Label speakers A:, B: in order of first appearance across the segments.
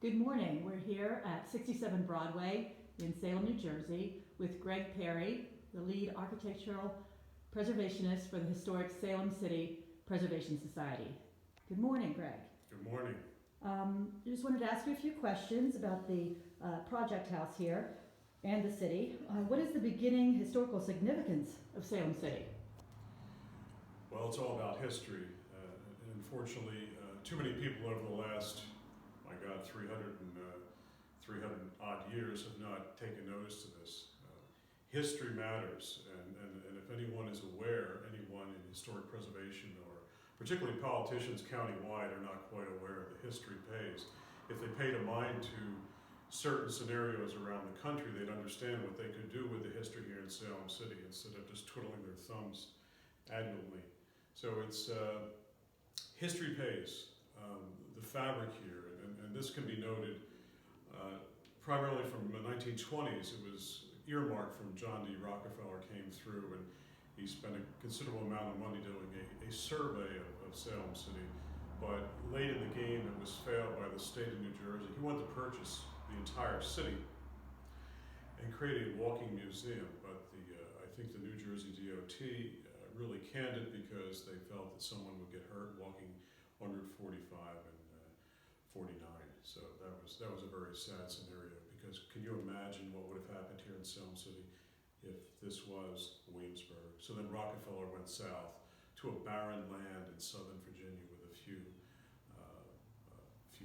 A: Good morning. We're here at 67 Broadway in Salem, New Jersey with Gregg Perry, the lead architectural preservationist for the historic Salem City Preservation Society. Good morning, Gregg.
B: Good morning.
A: I just wanted to ask you a few questions about the project house here and the city. What is the beginning historical significance of Salem City?
B: Well, it's all about history. And unfortunately, too many people over the last, 300 odd years have not taken notice to this. History matters, and if anyone is aware, anyone in historic preservation or particularly politicians countywide are not quite aware of the history pays. If they paid a mind to certain scenarios around the country, they'd understand what they could do with the history here in Salem City instead of just twiddling their thumbs annually. So it's history pays. The fabric here, and this can be noted primarily from the 1920s. It was earmarked from John D. Rockefeller came through, and he spent a considerable amount of money doing a survey of Salem City. But late in the game, it was failed by the state of New Jersey. He wanted to purchase the entire city and create a walking museum, but I think the New Jersey DOT really canned it because they felt that someone would get hurt walking on Route 45 and 49. So that was a very sad scenario, because can you imagine what would have happened here in Salem City if this was Williamsburg? So then Rockefeller went south to a barren land in southern Virginia with a few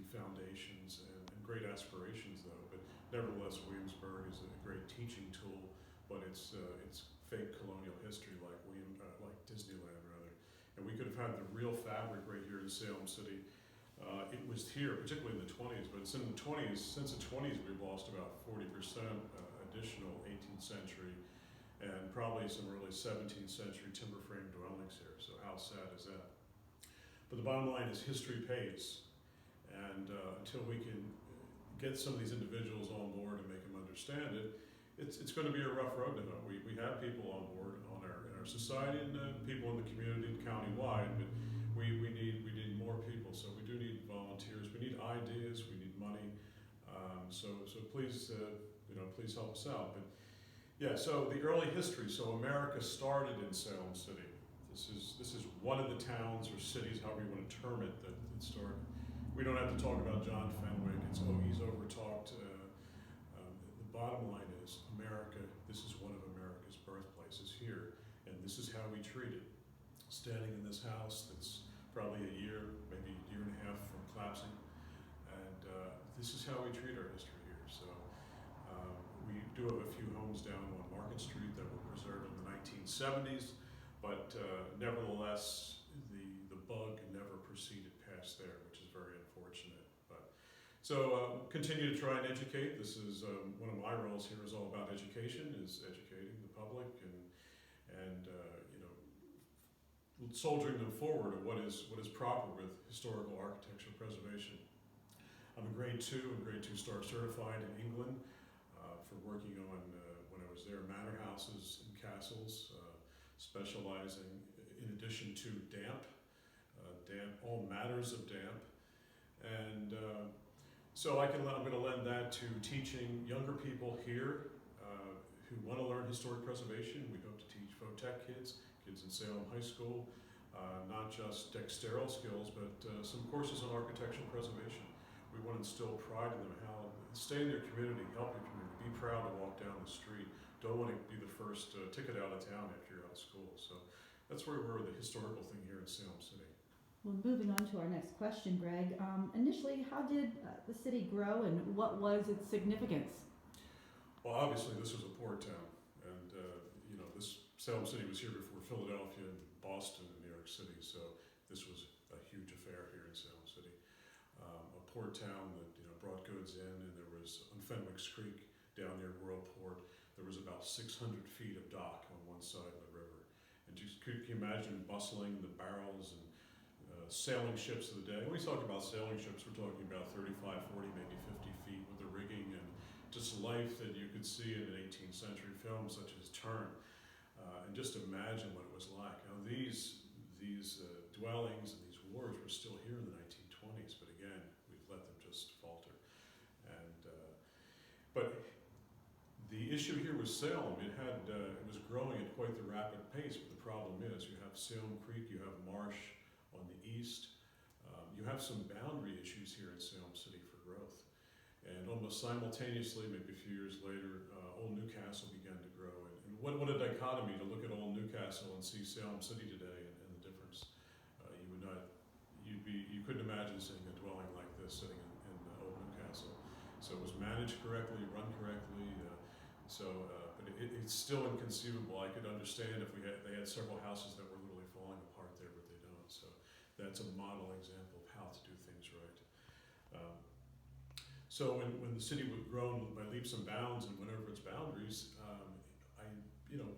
B: foundations and great aspirations, though. But nevertheless, Williamsburg is a great teaching tool, but it's fake colonial history like Disneyland, rather. And we could have had the real fabric right here in Salem City. It was here, particularly in the 20s, but it's in the 20s. Since the 20s, we've lost about 40% additional 18th century and probably some early 17th century timber frame dwellings here. So how sad is that? But the bottom line is history pays. And until we can get some of these individuals on board and make them understand it, it's going to be a rough road to hoe. We have people on board in our society and people in the community countywide, but we need more people. So we do need volunteers. We need ideas. We need money. So please please help us out. But yeah, so the early history. So America started in Salem City. This is one of the towns or cities, however you want to term it, that started. We don't have to talk about John Fenwick. He's overtalked. The bottom line is America. This is one of America's birthplaces here, and this is how we treat it. Standing in this house that's probably a year, maybe a year and a half from collapsing, and this is how we treat our history here. So we do have a few homes down on Market Street that were preserved in the 1970s, but nevertheless, the bug never proceeded past there, which is very unfortunate. But so continue to try and educate. This is one of my roles here is all about education, is educating the public and soldiering them forward of what is proper with historical architectural preservation. I'm a grade 2 and grade 2 star certified in England for working on, when I was there, manor houses and castles, specializing in addition to damp, all matters of damp. And so I'm going to lend that to teaching younger people here who want to learn historic preservation. We hope to teach Votech kids in Salem High School, not just dexterous skills, but some courses on architectural preservation. We want to instill pride in them, how stay in their community, help your community, be proud to walk down the street. Don't want to be the first ticket out of town after you're out of school. So that's where we're the historical thing here in Salem City.
A: Well, moving on to our next question, Gregg. Initially, how did the city grow and what was its significance?
B: Well, obviously this was a port town, and this Salem City was here before Philadelphia and Boston and New York City, so this was a huge affair here in Salem City. A port town that brought goods in, and there was on Fenwick's Creek down near Worldport, there was about 600 feet of dock on one side of the river. And could you imagine bustling the barrels and sailing ships of the day? When we talk about sailing ships, we're talking about 35, 40, maybe 50 feet with the rigging and just life that you could see in an 18th century film such as Turn. And just imagine what it was like. Now these dwellings and these wars were still here in the 1920s, but again, we've let them just falter. issue here was Salem. It was growing at quite the rapid pace, but the problem is you have Salem Creek, you have Marsh on the east. You have some boundary issues here in Salem City for growth. And almost simultaneously, maybe a few years later, Old Newcastle began to grow. And what a dichotomy to look at Old Newcastle and see Salem City today and the difference. You couldn't imagine seeing a dwelling like this sitting in Old Newcastle. So it was managed correctly, run correctly. But it's still inconceivable. I could understand if they had several houses that were literally falling apart there, but they don't. So that's a model example of how to do things right. So when the city was grown by leaps and bounds and went over its boundaries,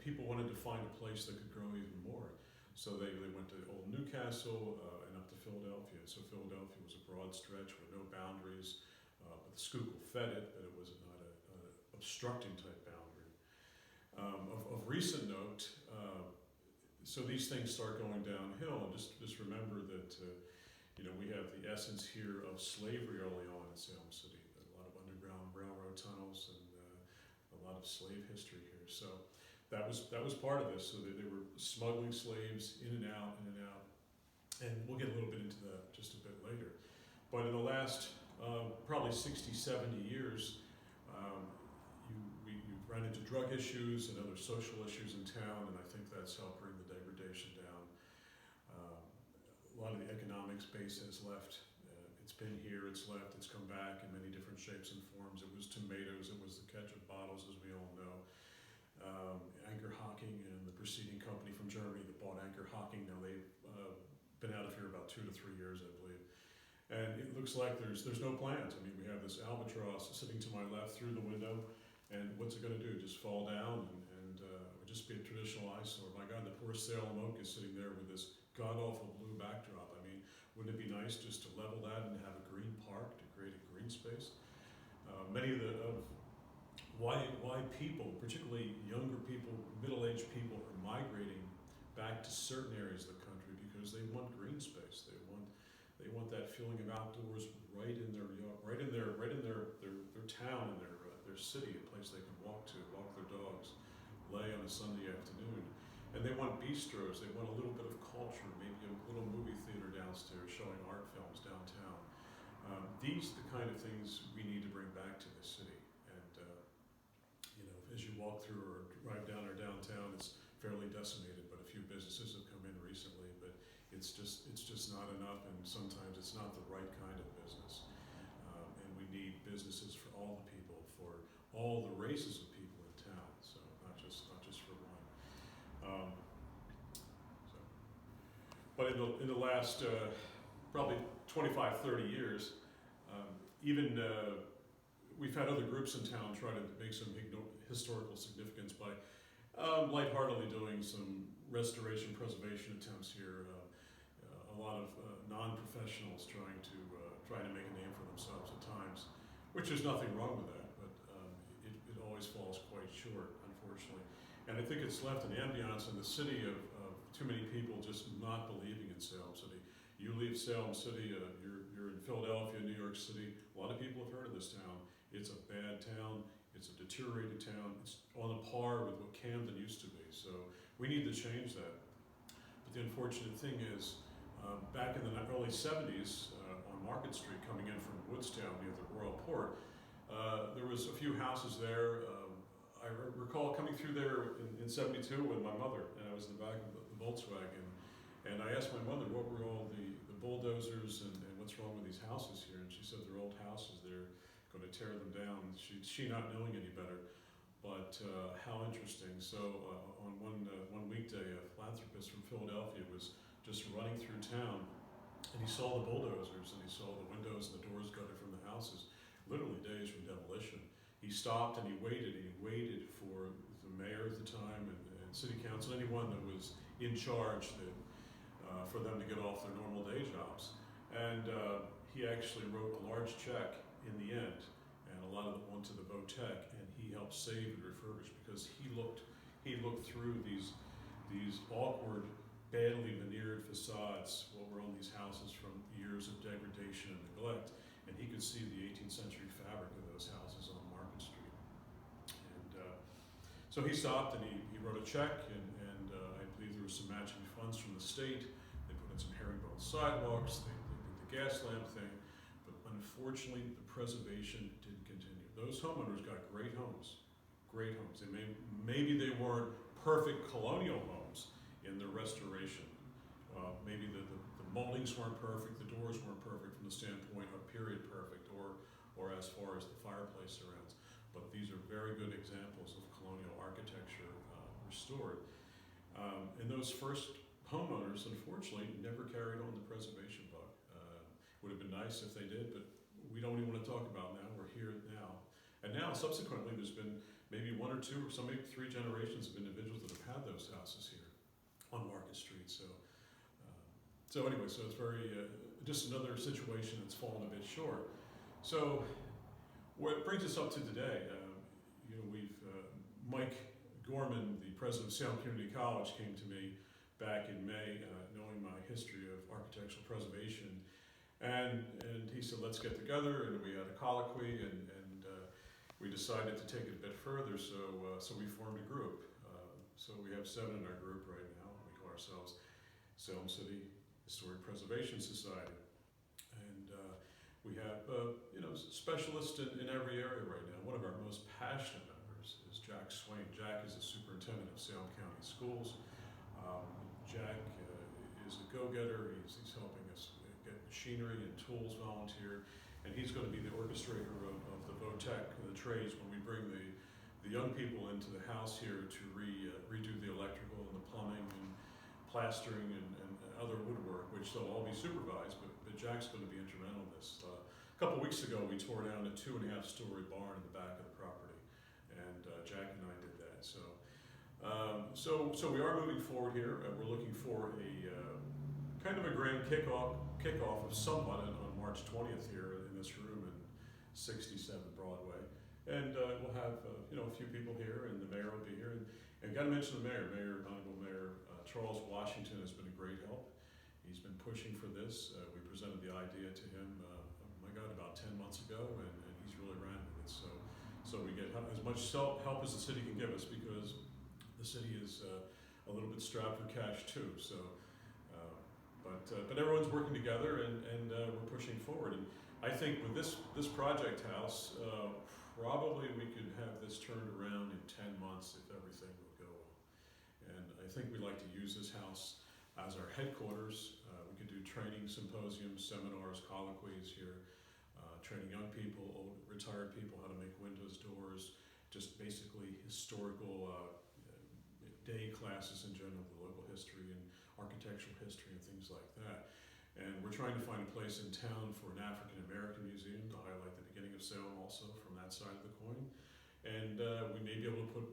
B: people wanted to find a place that could grow even more. So they went to Old Newcastle and up to Philadelphia. So Philadelphia was a broad stretch with no boundaries, but the Schuylkill fed it, but it was not an obstructing type boundary. Of recent note, so these things start going downhill, and just remember that we have the essence here of slavery early on in Salem City. A lot of underground railroad tunnels and a lot of slave history here. So that was part of this. So they were smuggling slaves in and out, and we'll get a little bit into that just a bit later. But in the last probably 60, 70 years, you've run into drug issues and other social issues in town, and I think that's helped bring the degradation down. A lot of the economic space has left. It's been here, it's left, it's come back in many different shapes and forms. It was tomatoes, it was the ketchup bottles, as we all know. Anchor Hocking and the preceding company from Germany that bought Anchor Hocking, now they've been out of here about 2 to 3 years, I believe. And it looks like there's no plans. I mean, we have this albatross sitting to my left through the window, and what's it going to do? Just fall down and just be a traditional eyesore. My God, the poor Salem Oak is sitting there with this god-awful blue backdrop. I mean, wouldn't it be nice just to level that and have a green park to create a green space? Many of why people, particularly younger people, middle-aged people, are migrating back to certain areas of the country because they want green space. They want that feeling of outdoors right in their yard, right in their town, in their city, a place they can walk their dogs, lay on a Sunday afternoon. And they want bistros, they want a little bit of culture, maybe a little movie theater downstairs showing art films downtown. These are the kind of things we need to bring back to the city. And as you walk through or drive down our downtown, it's fairly decimated, but a few businesses have come in recently, but it's just not enough, and sometimes it's not the right kind of business. And we need businesses for all the people, for all the races of people in town, so not just for one. But in the last probably 25, 30 years, we've had other groups in town try to make some historical significance by lightheartedly doing some restoration preservation attempts here. A lot of non-professionals trying to make a name for themselves at times, which there's nothing wrong with that, but it always falls quite short, unfortunately. And I think it's left an ambiance in the city of too many people just not believing in Salem City. You leave Salem City, you're in Philadelphia, New York City. A lot of people have heard of this town. It's a bad town. It's a deteriorated town. It's on a par with what Camden used to be. So we need to change that. But the unfortunate thing is, back in the early 70s, on Market Street, coming in from Woodstown near the Royal Port, there was a few houses there. I recall coming through there in 72 with my mother, and I was in the back of the Volkswagen. And I asked my mother, what were all the bulldozers and what's wrong with these houses here? And she said, they're old houses, they're going to tear them down. She not knowing any better, but how interesting. So on one weekday, a philanthropist from Philadelphia was just running through town, and he saw the bulldozers, and he saw the windows and the doors gutted from the houses, literally days from demolition. He stopped and he waited for the mayor at the time and city council, anyone that was in charge for them to get off their normal day jobs. And he actually wrote a large check in the end, and a lot of it went to the Votech, and he helped save and refurbish because he looked through these awkward, badly veneered facades, what were on these houses from years of degradation and neglect, and he could see the 18th century fabric of those houses on Market Street. And So he stopped and he wrote a check, and I believe there was some matching funds from the state. They put in some herringbone sidewalks, they did the gas lamp thing, but unfortunately the preservation didn't continue. Those homeowners got great homes, great homes. Maybe they weren't perfect colonial homes in the restoration. Maybe the moldings weren't perfect, the doors weren't perfect from the standpoint of period perfect, or as far as the fireplace surrounds. But these are very good examples of colonial architecture restored. And those first homeowners, unfortunately, never carried on the preservation bug. Would have been nice if they did, but we don't even want to talk about now. We're here now. And now, subsequently, there's been maybe one or two, or some maybe three generations of individuals that have had those houses here on Market Street. So anyway, so it's very, just another situation that's fallen a bit short. So what brings us up to today, Mike Gorman, the president of Salem Community College, came to me back in May, knowing my history of architectural preservation, and he said, let's get together, and we had a colloquy, and we decided to take it a bit further, so we formed a group. So we have 7 in our group right now. We call ourselves Salem City Historic Preservation Society, and we have specialists in every area right now. One of our most passionate members is Jack Swain. Jack is the superintendent of Salem County Schools. Jack is a go-getter. He's helping us get machinery and tools volunteered, and he's going to be the orchestrator of the VOTEC, the trades, when we bring the young people into the house here to redo the electrical and the plumbing and plastering and other woodwork, which they'll all be supervised, but Jack's going to be instrumental in this. A couple weeks ago, we tore down a 2.5-story barn in the back of the property, and Jack and I did that. So we are moving forward here. We're looking for a kind of a grand kickoff of somewhat on March 20th here in this room in 67 Broadway, and we'll have a few people here, and the mayor will be here. And got to mention the mayor, Honorable Mayor Charles Washington has been a great help. He's been pushing for this. We presented the idea to him, about 10 months ago, and he's really ran with it. So we get as much help as the city can give us, because the city is a little bit strapped for cash too. But everyone's working together, and we're pushing forward. And I think with this project house, probably we could have this turned around in 10 months if everything would go well. And I think we'd like to use this house as our headquarters. We could do training symposiums, seminars, colloquies here, training young people, old retired people how to make windows, doors, just basically historical day classes in general, the local history and architectural history and things like that. And we're trying to find a place in town for an African American museum to highlight the beginning of Salem also from that side of the coin. And we may be able to put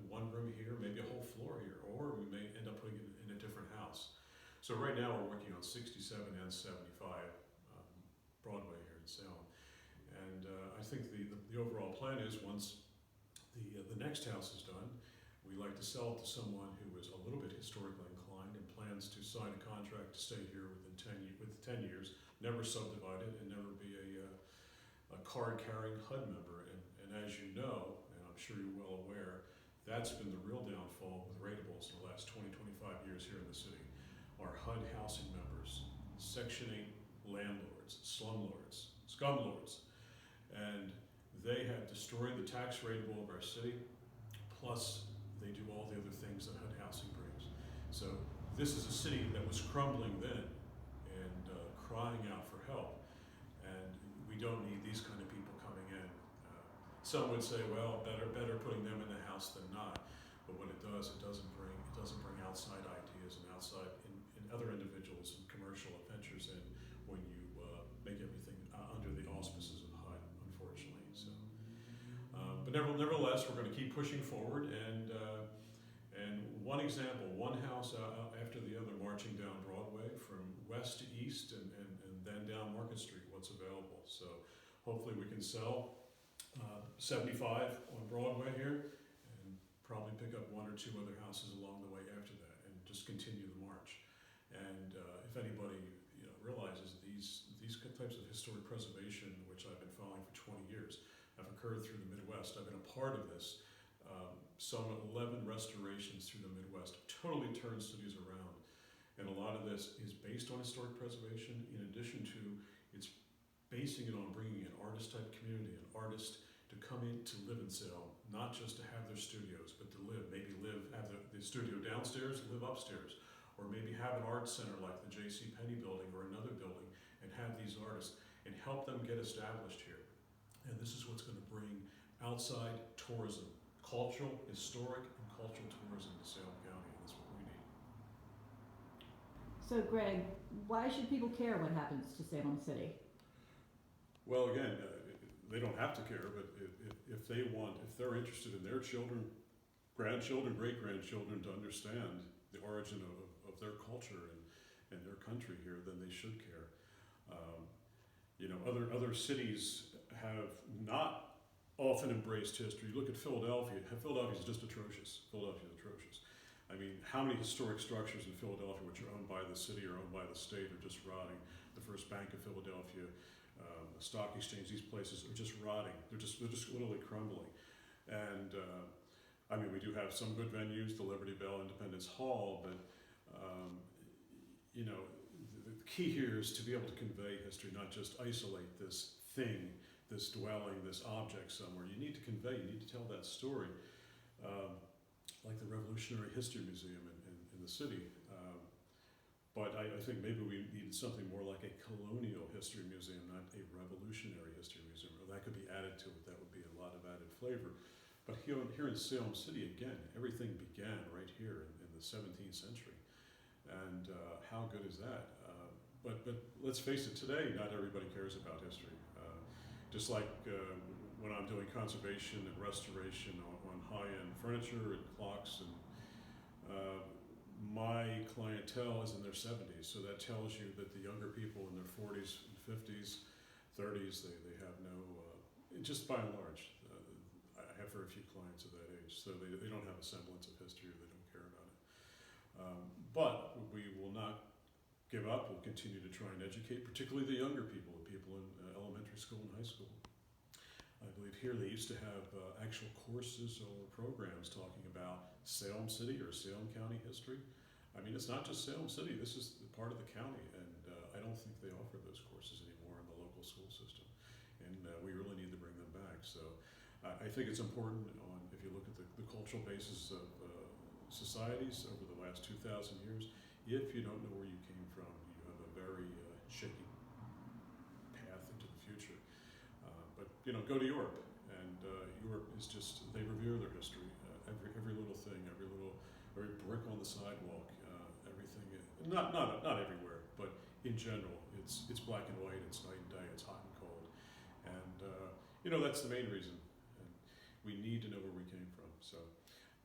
B: one room here, maybe a whole floor here, or we may end up putting it in a different house. So right now we're working on 67 and 75 Broadway here in Salem. And I think the overall plan is, once the next house is done, we like to sell it to someone who is a little bit historically inclined and plans to sign a contract to stay here within 10 years, never subdivide it, and never be a card-carrying HUD member. And as you know, and I'm sure you're well aware, that's been the real downfall with ratables in the last 20-25 years here in the city. Our HUD housing members, Section 8 landlords, slumlords, scumlords, and they have destroyed the tax ratable of our city, plus they do all the other things that HUD housing brings. So this is a city that was crumbling then and crying out for help, and we don't need these kind of people coming in. Some would say, well, better putting them in the house than not. But what it doesn't bring outside ideas and outside in other individuals and commercial ventures in when you make everything under the auspices of HUD, unfortunately. So, but nevertheless, we're going to keep pushing forward, and one example, one house after the other, marching down Broadway from west to east, and then down Market Street. What's available? So hopefully we can sell 75 on Broadway here, and probably pick up 1 or 2 other houses along the way after that, and just continue the march. And if anybody realizes these types of historic preservation, which I've been following for 20 years, have occurred through the Midwest. I've been a part of this some 11 restorations through the Midwest, totally turned cities around. And a lot of this is based on historic preservation, in addition to it's basing it on bringing an artist-type community, an artist to come in to live in Salem, not just to have their studios, but to live, maybe have the studio downstairs, live upstairs, or maybe have an art center like the J.C. Penney building or another building, and have these artists and help them get established here. And this is what's going to bring outside tourism, cultural, historic, and cultural tourism to Salem County, and that's what we need.
A: So Greg, why should people care what happens to Salem City?
B: Well, again, they don't have to care, but if they're interested in their children, grandchildren, great-grandchildren to understand the origin of their culture and their country here, then they should care. Other cities have not often embraced history. You look at Philadelphia. Philadelphia is just atrocious. I mean, how many historic structures in Philadelphia, which are owned by the city or owned by the state, are just rotting? The First Bank of Philadelphia, the Stock Exchange, these places are just rotting. They're just literally crumbling. And I mean, we do have some good venues, the Liberty Bell, Independence Hall, but the key here is to be able to convey history, not just isolate this thing, this dwelling, this object somewhere. You need to convey, you need to tell that story. Like the Revolutionary History Museum in the city. But I think maybe we needed something more like a colonial history museum, not a revolutionary history museum. Or that could be added to it. That would be a lot of added flavor. But here in Salem City, again, everything began right here in the 17th century. And how good is that? But let's face it, today, not everybody cares about history. Just like when I'm doing conservation and restoration on high-end furniture and clocks, and my clientele is in their 70s, so that tells you that the younger people in their 40s and 50s, 30s, they have no, just by and large, I have very few clients of that age, so they don't have a semblance of history, or they don't care about it. But we will not give up. We'll continue to try and educate, particularly the younger people, the people in elementary school and high school. I believe here they used to have actual courses or programs talking about Salem City or Salem County history. I mean, it's not just Salem City. This is part of the county, and I don't think they offer those courses anymore in the local school system. And we really need to bring them back. So I think it's important if you look at the cultural basis of societies over the last 2,000 years, if you don't know where you came from, you have a very shaky path into the future. But go to Europe, and Europe is just, they revere their history. Every little thing, every brick on the sidewalk, everything. Not everywhere, but in general, it's black and white. It's night and day. It's hot and cold, and that's the main reason. And we need to know where we came from. So,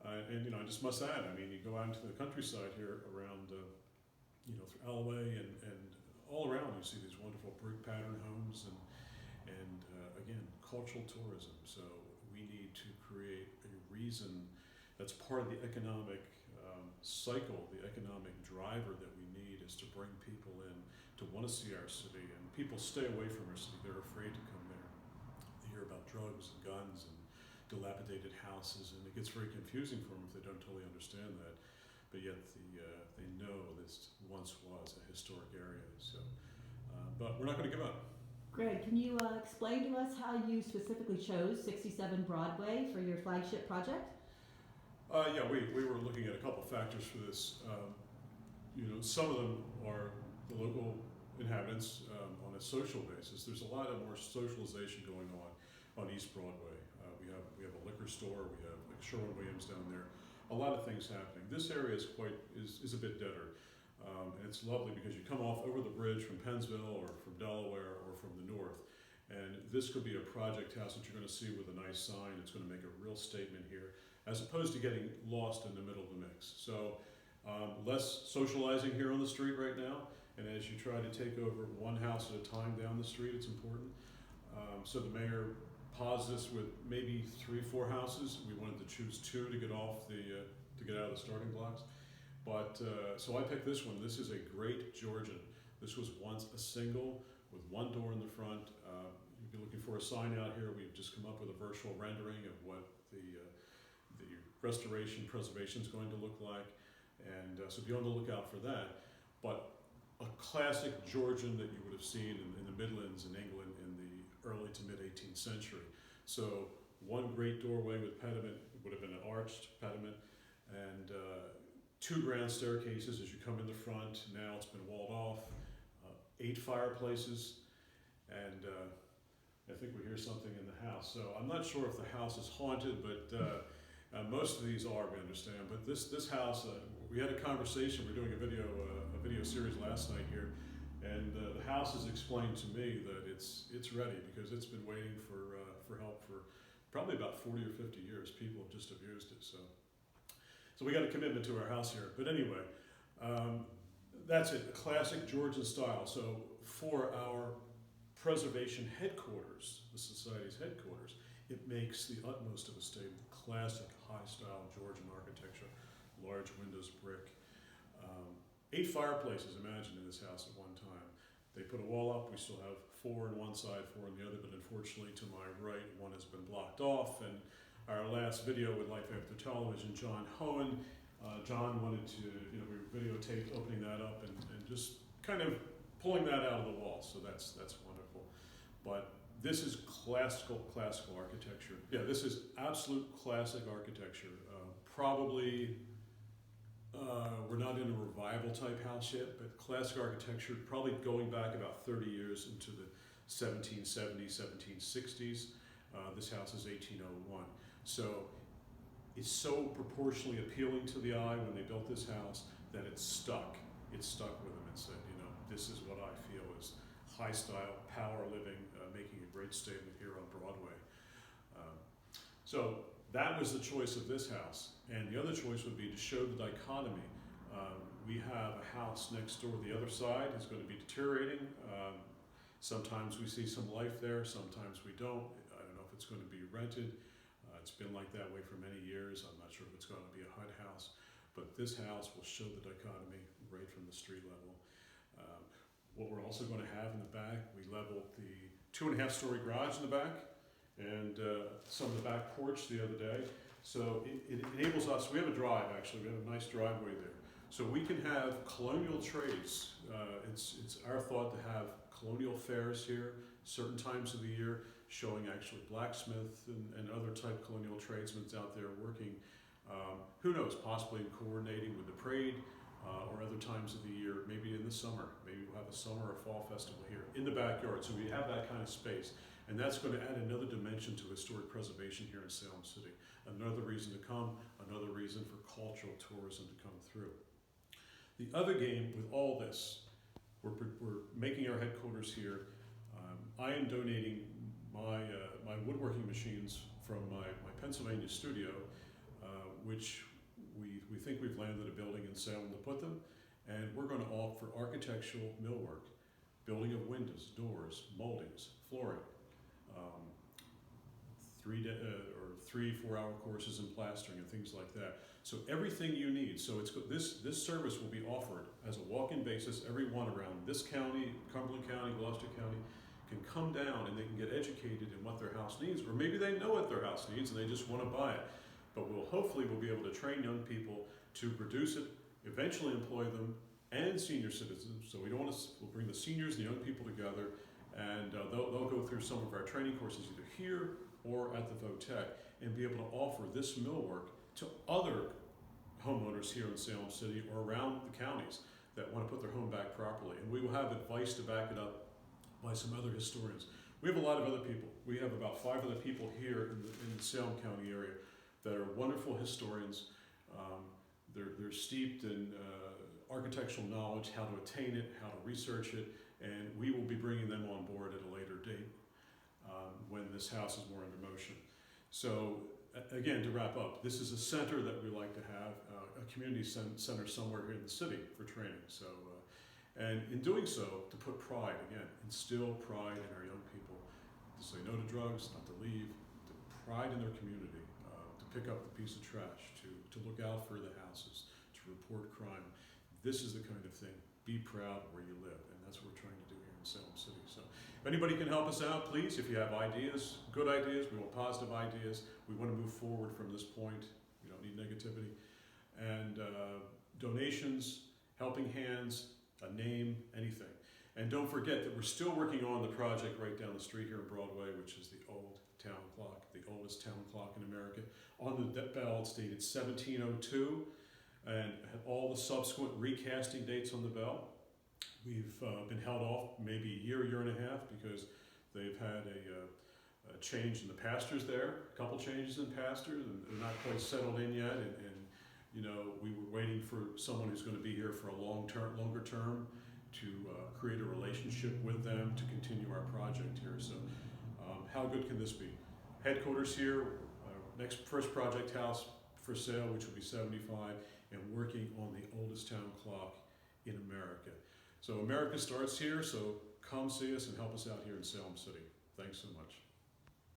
B: I just must add. I mean, you go out into the countryside here around, through Alloway and all around, you see these wonderful brick pattern homes and again, cultural tourism. So we need to create a reason that's part of the economic cycle, the economic driver that we need is to bring people in to want to see our city. And people stay away from our city. They're afraid to come there. They hear about drugs and guns and dilapidated houses, and it gets very confusing for them if they don't totally understand that. But yet they know this once was a historic area. So, but we're not going to give up.
A: Greg, can you explain to us how you specifically chose 67 Broadway for your flagship project?
B: Yeah, we were looking at a couple factors for this. Some of them are the local inhabitants on a social basis. There's a lot of more socialization going on East Broadway. We have a liquor store. We have like Sherwin-Williams down there. A lot of things happening. This area is a bit deader. And it's lovely because you come off over the bridge from Pennsville or from Delaware or from the north. And this could be a project house that you're going to see with a nice sign. It's going to make a real statement here, as opposed to getting lost in the middle of the mix. So less socializing here on the street right now. And as you try to take over one house at a time down the street, it's important. So the mayor paused this with maybe 3-4 houses. We wanted to choose 2 to get off to get out of the starting blocks. But so I picked this one. This is a great Georgian. This was once a single with one door in the front. You'd be looking for a sign out here. We've just come up with a virtual rendering of what the restoration, preservation is going to look like, and so be on the lookout for that. But a classic Georgian that you would have seen in the Midlands in England in the early to mid 18th century. So one great doorway with pediment, it would have been an arched pediment, and two grand staircases as you come in the front. Now it's been walled off. 8 fireplaces, and I think we hear something in the house. So I'm not sure if the house is haunted, but most of these are, we understand. But this house, we had a conversation. We're doing a video series last night here, and the house has explained to me that it's ready because it's been waiting for help for probably about 40 or 50 years. People have just abused it. So we got a commitment to our house here. But anyway. That's it, classic Georgian style. So for our preservation headquarters, the Society's headquarters, it makes the utmost of a statement. Classic high-style Georgian architecture, large windows, brick. 8 fireplaces, imagine, in this house at one time. They put a wall up, we still have 4 on one side, 4 on the other, but unfortunately to my right, one has been blocked off. And our last video with Life After Television, John Hohen, John wanted to, we videotaped opening that up and just kind of pulling that out of the wall. So that's wonderful. But this is classical architecture. Yeah, this is absolute classic architecture. Probably, we're not in a revival type house yet, but classic architecture, probably going back about 30 years into the 1770s, 1760s. This house is 1801. So it's so proportionally appealing to the eye when they built this house that it stuck. It stuck with them and said, this is what I feel is high style, power living, making a great statement here on Broadway. So that was the choice of this house. And the other choice would be to show the dichotomy. We have a house next door, the other side is going to be deteriorating. Sometimes we see some life there, sometimes we don't. I don't know if it's going to be rented. It's been like that way for many years. I'm not sure if it's going to be a HUD house, but this house will show the dichotomy right from the street level. What we're also going to have in the back, we leveled the 2.5-story garage in the back and some of the back porch the other day. So it enables us, we have a drive actually, we have a nice driveway there. So we can have colonial trades. It's our thought to have colonial fairs here, certain times of the year, showing actually blacksmith and other type colonial tradesmen out there working, who knows, possibly in coordinating with the parade or other times of the year, maybe in the summer. Maybe we'll have a summer or fall festival here in the backyard. So we have that kind of space. And that's going to add another dimension to historic preservation here in Salem City. Another reason to come, another reason for cultural tourism to come through. The other game with all this, we're making our headquarters here. I am donating my woodworking machines from my Pennsylvania studio, which we think we've landed a building in Salem to put them, and we're going to offer architectural millwork, building of windows, doors, moldings, flooring, 3-4 hour courses in plastering and things like that. So everything you need. So this service will be offered as a walk-in basis. Everyone around this county, Cumberland County, Gloucester County, can come down and they can get educated in what their house needs, or maybe they know what their house needs and they just want to buy it. But hopefully we'll be able to train young people to produce it, eventually employ them, and senior citizens. So we'll bring the seniors and the young people together, and they'll go through some of our training courses either here or at the Votech, and be able to offer this millwork to other homeowners here in Salem City or around the counties that want to put their home back properly. And we will have advice to back it up by some other historians. We have a lot of other people. We have about 5 other people here in the Salem County area that are wonderful historians. They're steeped in architectural knowledge, how to attain it, how to research it, and we will be bringing them on board at a later date when this house is more under motion. So again, to wrap up, this is a center that we like to have, a community center somewhere here in the city for training. So, and in doing so, to put pride, again, instill pride in our young people, to say no to drugs, not to leave, to pride in their community, to pick up the piece of trash, to look out for the houses, to report crime. This is the kind of thing. Be proud where you live, and that's what we're trying to do here in Salem City. So if anybody can help us out, please, if you have ideas, good ideas, we want positive ideas, we want to move forward from this point need negativity. And donations, helping hands, a name, anything. And don't forget that we're still working on the project right down the street here in Broadway, which is the old town clock, the oldest town clock in America. On the bell, it's dated 1702, and had all the subsequent recasting dates on the bell. We've been held off maybe a year and a half, because they've had a change in the pastors there, a couple changes in pastors, and they're not quite settled in yet. And you know, we were waiting for someone who's going to be here for a longer term, to create a relationship with them to continue our project here. So how good can this be? Headquarters here, first project house for sale, which will be 75, and working on the oldest town clock in America. So America starts here, so come see us and help us out here in Salem City. Thanks so much.